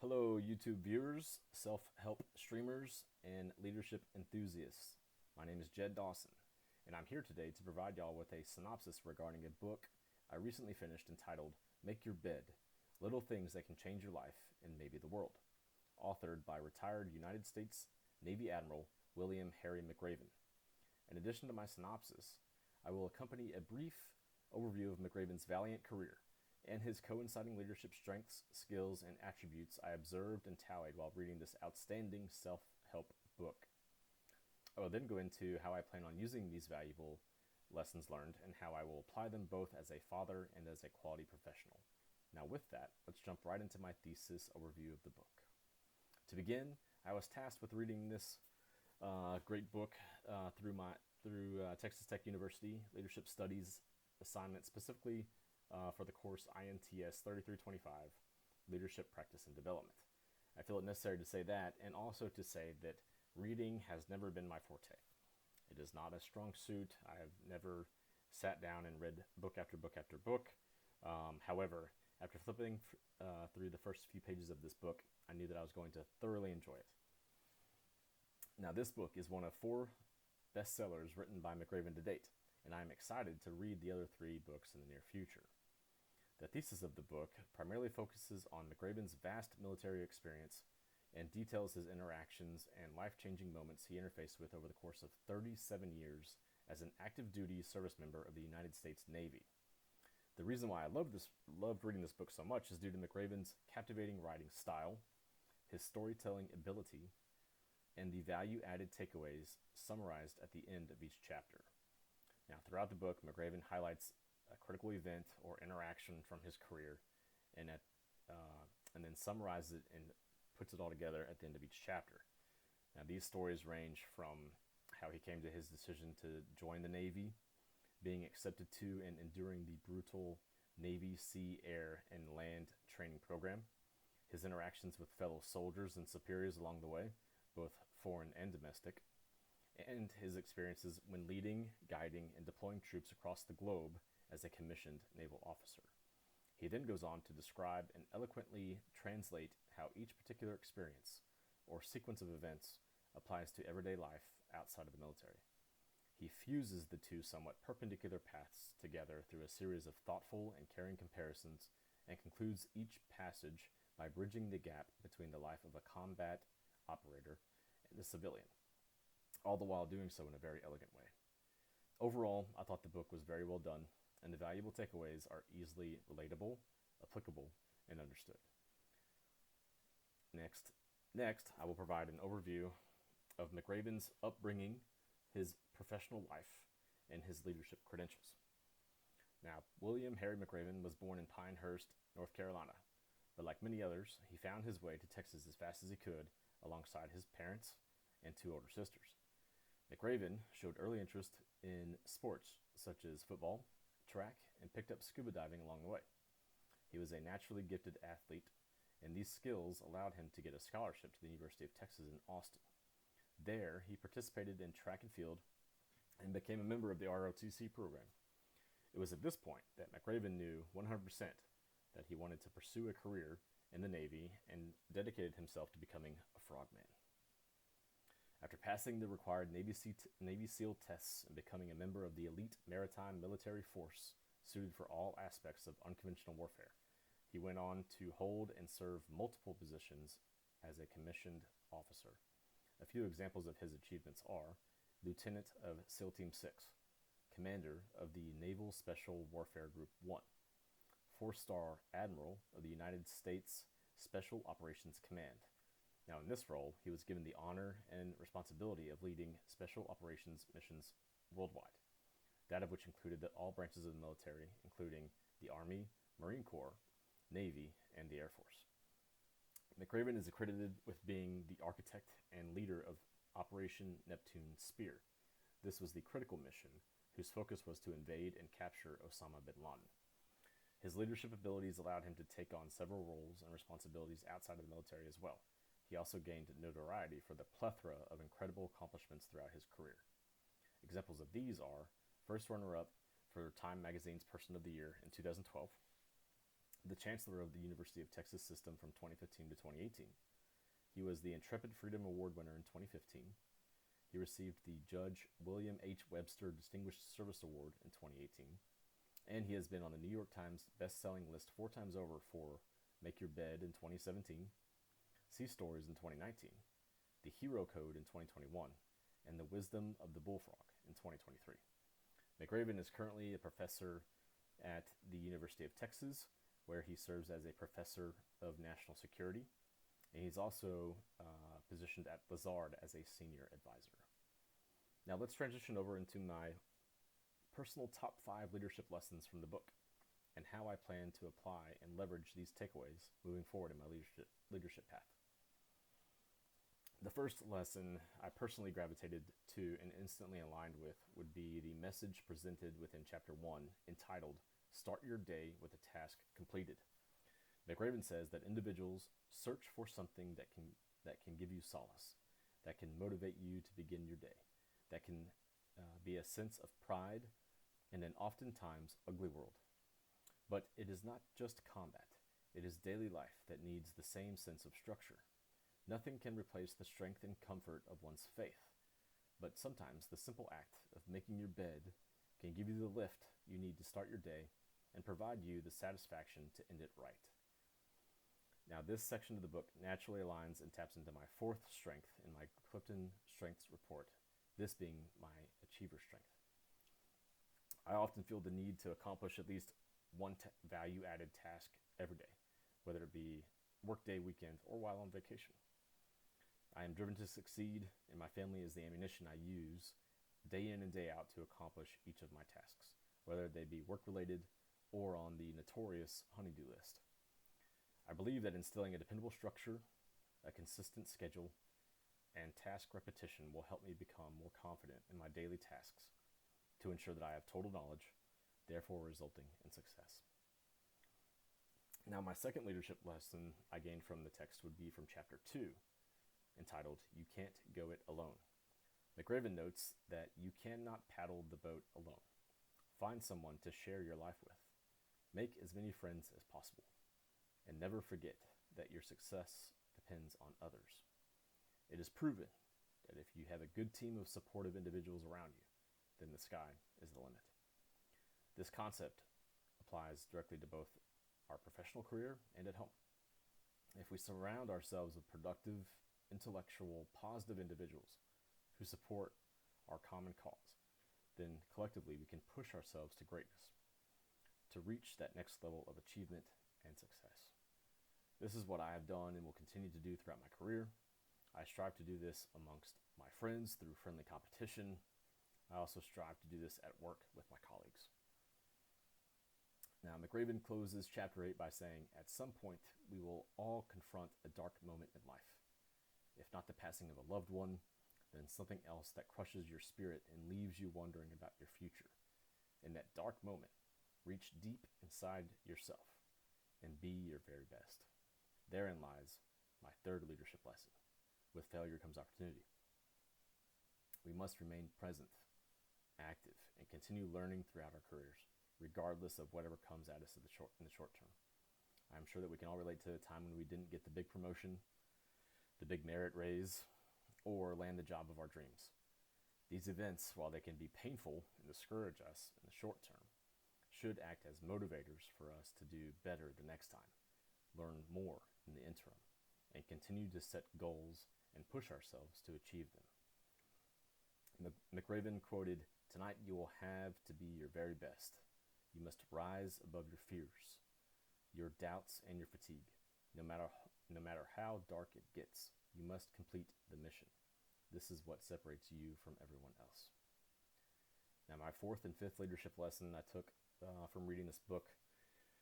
Hello, YouTube viewers, self-help streamers, and leadership enthusiasts. My name is Jed Dawson, and I'm here today to provide y'all with a synopsis regarding a book I recently finished entitled Make Your Bed, Little Things That Can Change Your Life and Maybe the World, authored by retired United States Navy Admiral William Harry McRaven. In addition to my synopsis, I will accompany a brief overview of McRaven's valiant career and his coinciding leadership strengths, skills, and attributes I observed and tallied while reading this outstanding self-help book. I will then go into how I plan on using these valuable lessons learned and how I will apply them both as a father and as a quality professional. Now with that, let's jump right into my thesis overview of the book. To begin, I was tasked with reading this great book through Texas Tech University Leadership Studies assignment, specifically for the course INTS 3325, Leadership Practice and Development. I feel it necessary to say that, and also to say that reading has never been my forte. It is not a strong suit. I have never sat down and read book after book after book. However, after flipping through the first few pages of this book, I knew that I was going to thoroughly enjoy it. Now, this book is one of 4 bestsellers written by McRaven to date, and I am excited to read the other 3 books in the near future. The thesis of the book primarily focuses on McRaven's vast military experience and details his interactions and life-changing moments he interfaced with over the course of 37 years as an active duty service member of the United States Navy. The reason why I loved reading this book so much is due to McRaven's captivating writing style, his storytelling ability, and the value-added takeaways summarized at the end of each chapter. Now, throughout the book, McRaven highlights a critical event or interaction from his career, and then summarizes it and puts it all together at the end of each chapter. Now, these stories range from how he came to his decision to join the Navy, being accepted to and enduring the brutal Navy, Sea, Air, and Land training program, his interactions with fellow soldiers and superiors along the way, both foreign and domestic, and his experiences when leading, guiding, and deploying troops across the globe as a commissioned naval officer. He then goes on to describe and eloquently translate how each particular experience or sequence of events applies to everyday life outside of the military. He fuses the 2 somewhat perpendicular paths together through a series of thoughtful and caring comparisons, and concludes each passage by bridging the gap between the life of a combat operator and a civilian, all the while doing so in a very elegant way. Overall, I thought the book was very well done, and the valuable takeaways are easily relatable, applicable, and understood. Next, I will provide an overview of McRaven's upbringing, his professional life, and his leadership credentials. Now, William Harry McRaven was born in Pinehurst, North Carolina, but like many others, he found his way to Texas as fast as he could alongside his parents and 2 older sisters. McRaven showed early interest in sports such as football, track, and picked up scuba diving along the way. He was a naturally gifted athlete, and these skills allowed him to get a scholarship to the University of Texas in Austin. There, he participated in track and field and became a member of the ROTC program. It was at this point that McRaven knew 100% that he wanted to pursue a career in the Navy and dedicated himself to becoming a frogman. After passing the required Navy SEAL tests and becoming a member of the elite maritime military force suited for all aspects of unconventional warfare, he went on to hold and serve multiple positions as a commissioned officer. A few examples of his achievements are Lieutenant of SEAL Team 6, Commander of the Naval Special Warfare Group 1, 4-star Admiral of the United States Special Operations Command. Now, in this role, he was given the honor and responsibility of leading special operations missions worldwide, that of which included all branches of the military, including the Army, Marine Corps, Navy, and the Air Force. McRaven is accredited with being the architect and leader of Operation Neptune Spear. This was the critical mission whose focus was to invade and capture Osama bin Laden. His leadership abilities allowed him to take on several roles and responsibilities outside of the military as well. He also gained notoriety for the plethora of incredible accomplishments throughout his career. Examples of these are first runner-up for Time Magazine's Person of the Year in 2012, the Chancellor of the University of Texas System from 2015 to 2018. He was the Intrepid Freedom Award winner in 2015. He received the Judge William H. Webster Distinguished Service Award in 2018. And he has been on the New York Times best-selling list 4 times over for Make Your Bed in 2017, Sea Stories in 2019, The Hero Code in 2021, and The Wisdom of the Bullfrog in 2023. McRaven is currently a professor at the University of Texas, where he serves as a professor of national security, and he's also positioned at Lazard as a senior advisor. Now let's transition over into my personal top 5 leadership lessons from the book and how I plan to apply and leverage these takeaways moving forward in my leadership path. The first lesson I personally gravitated to and instantly aligned with would be the message presented within Chapter 1 entitled, Start Your Day with a Task Completed. McRaven says that individuals search for something that can give you solace, that can motivate you to begin your day, that can be a sense of pride in an oftentimes ugly world. But it is not just combat. It is daily life that needs the same sense of structure. Nothing can replace the strength and comfort of one's faith, but sometimes the simple act of making your bed can give you the lift you need to start your day and provide you the satisfaction to end it right. Now, this section of the book naturally aligns and taps into my 4th strength in my Clifton Strengths Report, this being my achiever strength. I often feel the need to accomplish at least one value-added task every day, whether it be workday, weekend, or while on vacation. I am driven to succeed, and my family is the ammunition I use day in and day out to accomplish each of my tasks, whether they be work-related or on the notorious honey-do list. I believe that instilling a dependable structure, a consistent schedule, and task repetition will help me become more confident in my daily tasks to ensure that I have total knowledge, therefore resulting in success. Now, my second leadership lesson I gained from the text would be from Chapter 2, entitled, You Can't Go It Alone. McRaven notes that you cannot paddle the boat alone. Find someone to share your life with. Make as many friends as possible. And never forget that your success depends on others. It is proven that if you have a good team of supportive individuals around you, then the sky is the limit. This concept applies directly to both our professional career and at home. If we surround ourselves with productive, intellectual, positive individuals who support our common cause, then collectively we can push ourselves to greatness, to reach that next level of achievement and success. This is what I have done and will continue to do throughout my career. I strive to do this amongst my friends through friendly competition. I also strive to do this at work with my colleagues. Now, McRaven closes Chapter 8 by saying, at some point, we will all confront a dark moment in life. If not the passing of a loved one, then something else that crushes your spirit and leaves you wondering about your future. In that dark moment, reach deep inside yourself and be your very best. Therein lies my 3rd leadership lesson. With failure comes opportunity. We must remain present, active, and continue learning throughout our careers, regardless of whatever comes at us in the short term. I'm sure that we can all relate to a time when we didn't get the big promotion, the big merit raise, or land the job of our dreams. These events, while they can be painful and discourage us in the short term, should act as motivators for us to do better the next time, learn more in the interim, and continue to set goals and push ourselves to achieve them. McRaven quoted, "Tonight you will have to be your very best. You must rise above your fears, your doubts, and your fatigue. No matter how dark it gets, you must complete the mission. This is what separates you from everyone else." Now, my 4th and 5th leadership lesson I took from reading this book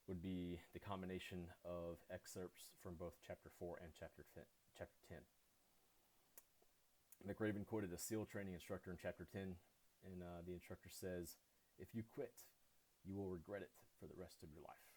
would be the combination of excerpts from both Chapter 4 and Chapter 10. McRaven quoted a SEAL training instructor in Chapter 10, and the instructor says, "If you quit, you will regret it for the rest of your life.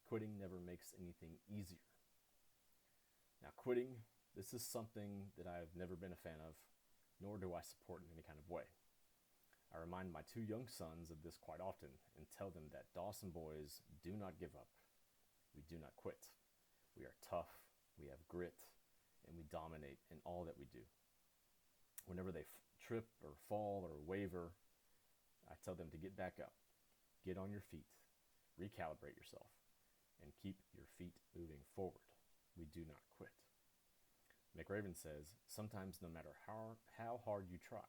Quitting never makes anything easier." Now, quitting, this is something that I've never been a fan of, nor do I support in any kind of way. I remind my 2 young sons of this quite often and tell them that Dawson boys do not give up. We do not quit. We are tough, we have grit, and we dominate in all that we do. Whenever they trip or fall or waver, I tell them to get back up, get on your feet, recalibrate yourself, and keep your feet moving forward. We do not quit. McRaven says, sometimes no matter how hard you try,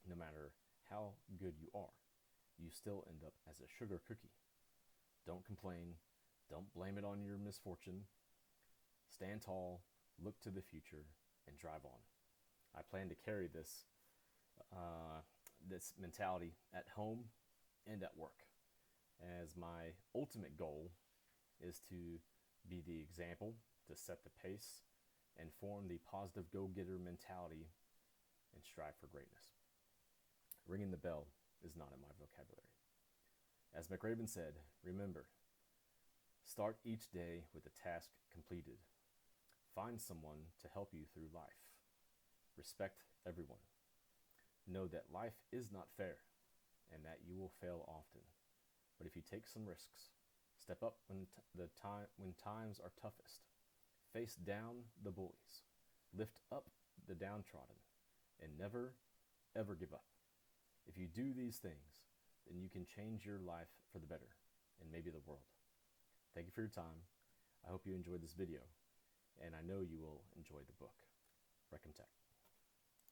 no matter how good you are, you still end up as a sugar cookie. Don't complain. Don't blame it on your misfortune. Stand tall, look to the future, and drive on. I plan to carry this mentality at home and at work, as my ultimate goal is to be the example, to set the pace, and form the positive go-getter mentality and strive for greatness. Ringing the bell is not in my vocabulary. As McRaven said, remember, start each day with a task completed. Find someone to help you through life. Respect everyone. Know that life is not fair and that you will fail often. But if you take some risks, step up when times are toughest, face down the bullies, lift up the downtrodden, and never, ever give up. If you do these things, then you can change your life for the better, and maybe the world. Thank you for your time. I hope you enjoyed this video, and I know you will enjoy the book. Recomtech.